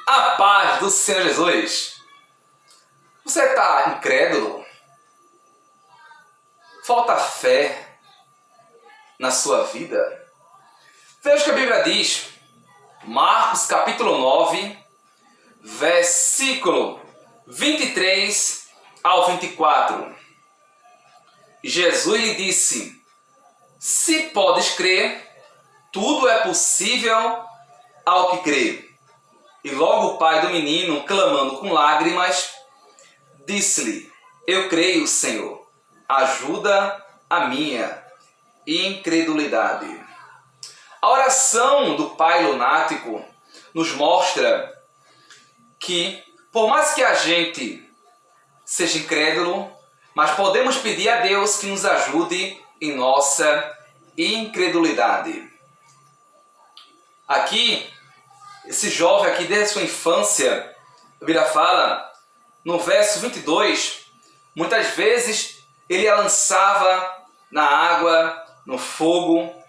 A paz do Senhor Jesus. Você está incrédulo? Falta fé na sua vida? Veja o que a Bíblia diz. Marcos capítulo 9, versículo 23 ao 24. Jesus lhe disse: se podes crer, tudo é possível ao que crê. E logo o pai do menino, clamando com lágrimas, disse-lhe: eu creio, Senhor, ajuda a minha incredulidade. A oração do pai lunático nos mostra que, por mais que a gente seja incrédulo, mas podemos pedir a Deus que nos ajude em nossa incredulidade. Aqui, esse jovem aqui, desde a sua infância, a Bíblia fala, no verso 22, muitas vezes ele a lançava na água, no fogo,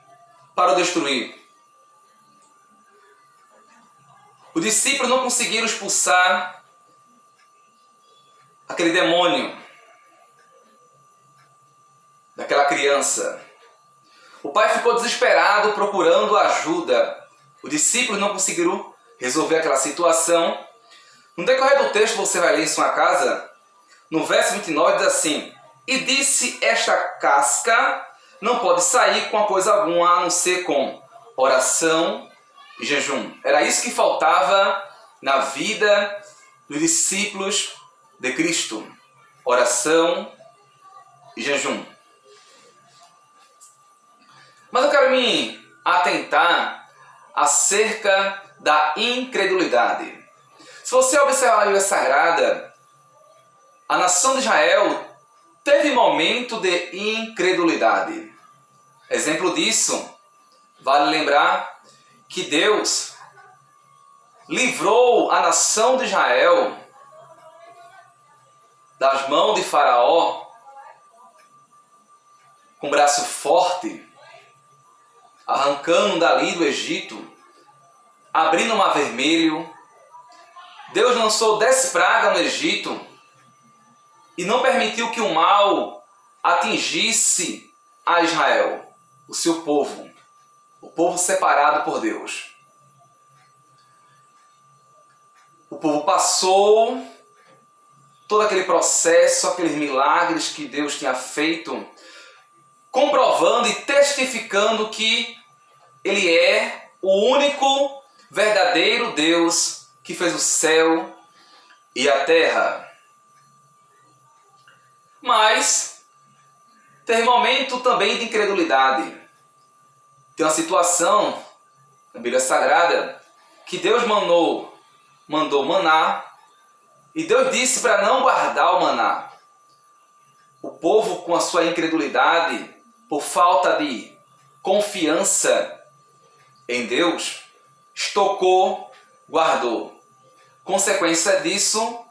para o destruir. Os discípulos não conseguiram expulsar aquele demônio daquela criança. O pai ficou desesperado procurando ajuda. Os discípulos não conseguiram resolver aquela situação. No decorrer do texto, você vai ler em sua casa, no verso 29 diz assim: e disse, esta casca não pode sair com coisa alguma a não ser com oração e jejum. Era isso que faltava na vida dos discípulos de Cristo. Oração e jejum. Mas eu quero me atentar acerca da incredulidade. Se você observar a Bíblia Sagrada, a nação de Israel teve momento de incredulidade. Exemplo disso, vale lembrar que Deus livrou a nação de Israel das mãos de Faraó com braço forte, arrancando dali do Egito, abrindo o Mar Vermelho. Deus lançou 10 pragas no Egito e não permitiu que o mal atingisse a Israel, o seu povo, o povo separado por Deus. O povo passou todo aquele processo, aqueles milagres que Deus tinha feito, comprovando e testificando que Ele é o único verdadeiro Deus que fez o céu e a terra. Mas teve momento também de incredulidade. Tem uma situação na Bíblia Sagrada que Deus mandou maná, e Deus disse para não guardar o maná. O povo, com a sua incredulidade, por falta de confiança em Deus, estocou, guardou. Consequência disso,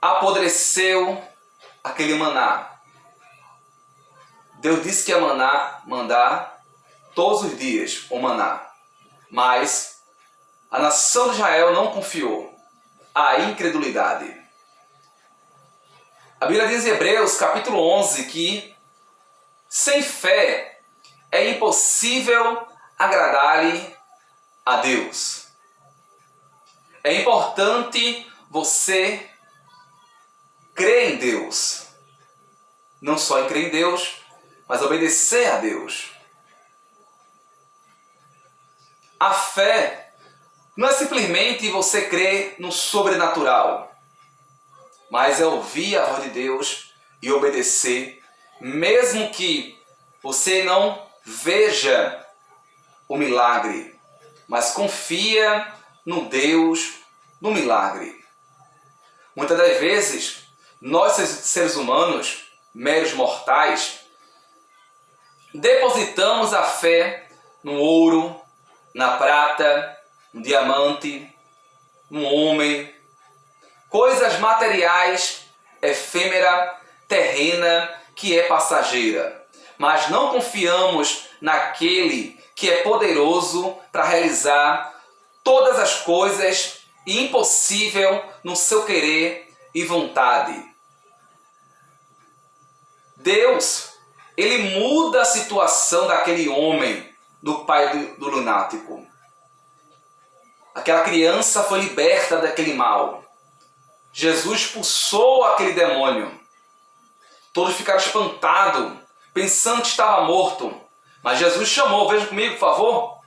apodreceu aquele maná. Deus disse que ia mandar todos os dias o maná. Mas a nação de Israel não confiou. A incredulidade. A Bíblia diz em Hebreus capítulo 11 que sem fé é impossível agradar-lhe a Deus. É importante você crer em Deus. Não só em crer em Deus, mas obedecer a Deus. A fé não é simplesmente você crer no sobrenatural, mas é ouvir a voz de Deus e obedecer, mesmo que você não veja o milagre, mas confia no Deus do milagre. Muitas das vezes, nós seres humanos, meros mortais, depositamos a fé no ouro, na prata, no diamante, no homem, coisas materiais, efêmera, terrena, que é passageira. Mas não confiamos naquele que é poderoso para realizar todas as coisas e impossível no seu querer e vontade. Deus, ele muda a situação daquele homem, do pai do lunático. Aquela criança foi liberta daquele mal. Jesus expulsou aquele demônio. Todos ficaram espantados, pensando que estava morto. Mas Jesus chamou, veja comigo, por favor.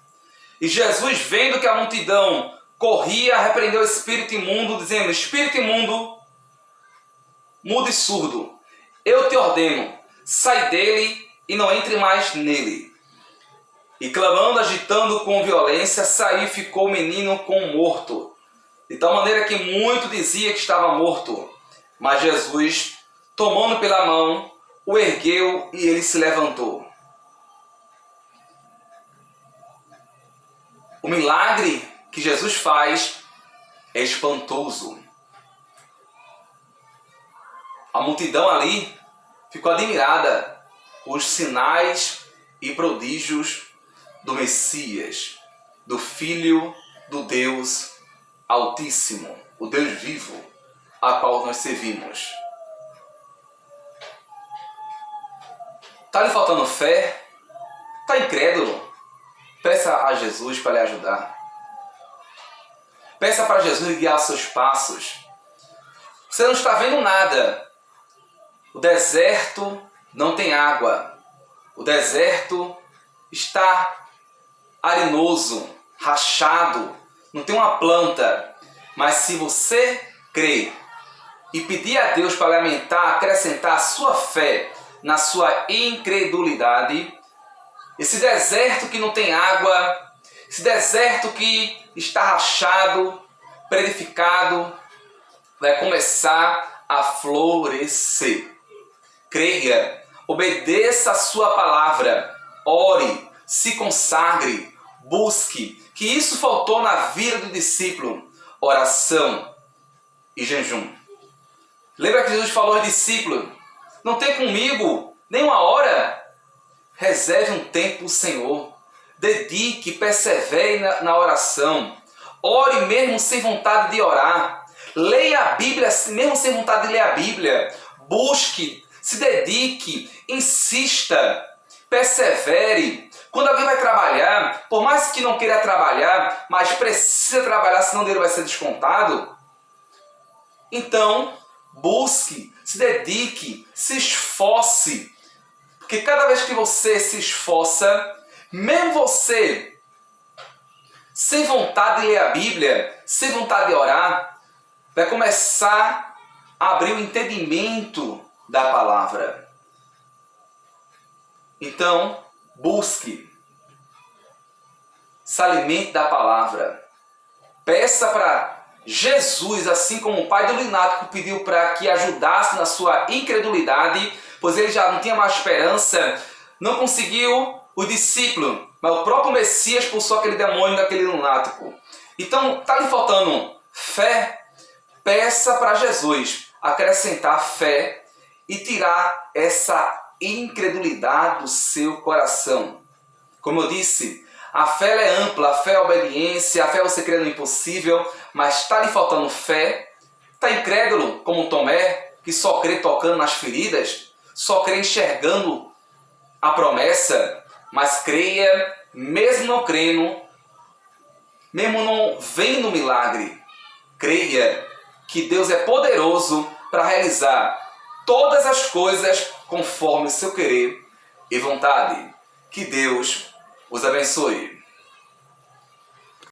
E Jesus, vendo que a multidão corria, repreendeu o espírito imundo, dizendo: espírito imundo, mudo e surdo, eu te ordeno, sai dele e não entre mais nele. E clamando, agitando com violência, saiu e ficou o menino como morto. De tal maneira que muito dizia que estava morto. Mas Jesus, tomando pela mão, o ergueu e ele se levantou. O milagre que Jesus faz é espantoso. A multidão ali ficou admirada com os sinais e prodígios do Messias, do Filho do Deus Altíssimo, o Deus vivo, a qual nós servimos. Está lhe faltando fé? Está incrédulo? Peça a Jesus para lhe ajudar. Peça para Jesus guiar seus passos. Você não está vendo nada. O deserto não tem água. O deserto está arenoso, rachado, não tem uma planta. Mas se você crer e pedir a Deus para alimentar, acrescentar a sua fé na sua incredulidade, esse deserto que não tem água, esse deserto que está rachado, predificado, vai começar a florescer. Creia, obedeça a sua palavra, ore, se consagre, busque, que isso faltou na vida do discípulo, oração e jejum. Lembra que Jesus falou aos discípulos: não tem comigo nem uma hora? Reserve um tempo ao Senhor, dedique, persevere na oração, ore mesmo sem vontade de orar, leia a Bíblia mesmo sem vontade de ler a Bíblia, busque, se dedique, insista, persevere. Quando alguém vai trabalhar, por mais que não queira trabalhar, mas precisa trabalhar, senão dele vai ser descontado, então busque, se dedique, se esforce. Porque cada vez que você se esforça, mesmo você sem vontade de ler a Bíblia, sem vontade de orar, vai começar a abrir o entendimento da palavra. Então, busque, se alimente da palavra. Peça para Jesus, assim como o pai do lunático pediu para que ajudasse na sua incredulidade, pois ele já não tinha mais esperança, não conseguiu o discípulo, mas o próprio Messias expulsou aquele demônio daquele lunático. Então, está lhe faltando fé? Peça para Jesus acrescentar fé e tirar essa incredulidade do seu coração. Como eu disse, a fé é ampla, a fé é obediência, a fé é você crer no impossível, mas está lhe faltando fé? Está incrédulo como Tomé, que só crê tocando nas feridas? Só crê enxergando a promessa? Mas creia, mesmo não crendo, mesmo não vendo o milagre, creia que Deus é poderoso para realizar todas as coisas conforme o seu querer e vontade. Que Deus os abençoe.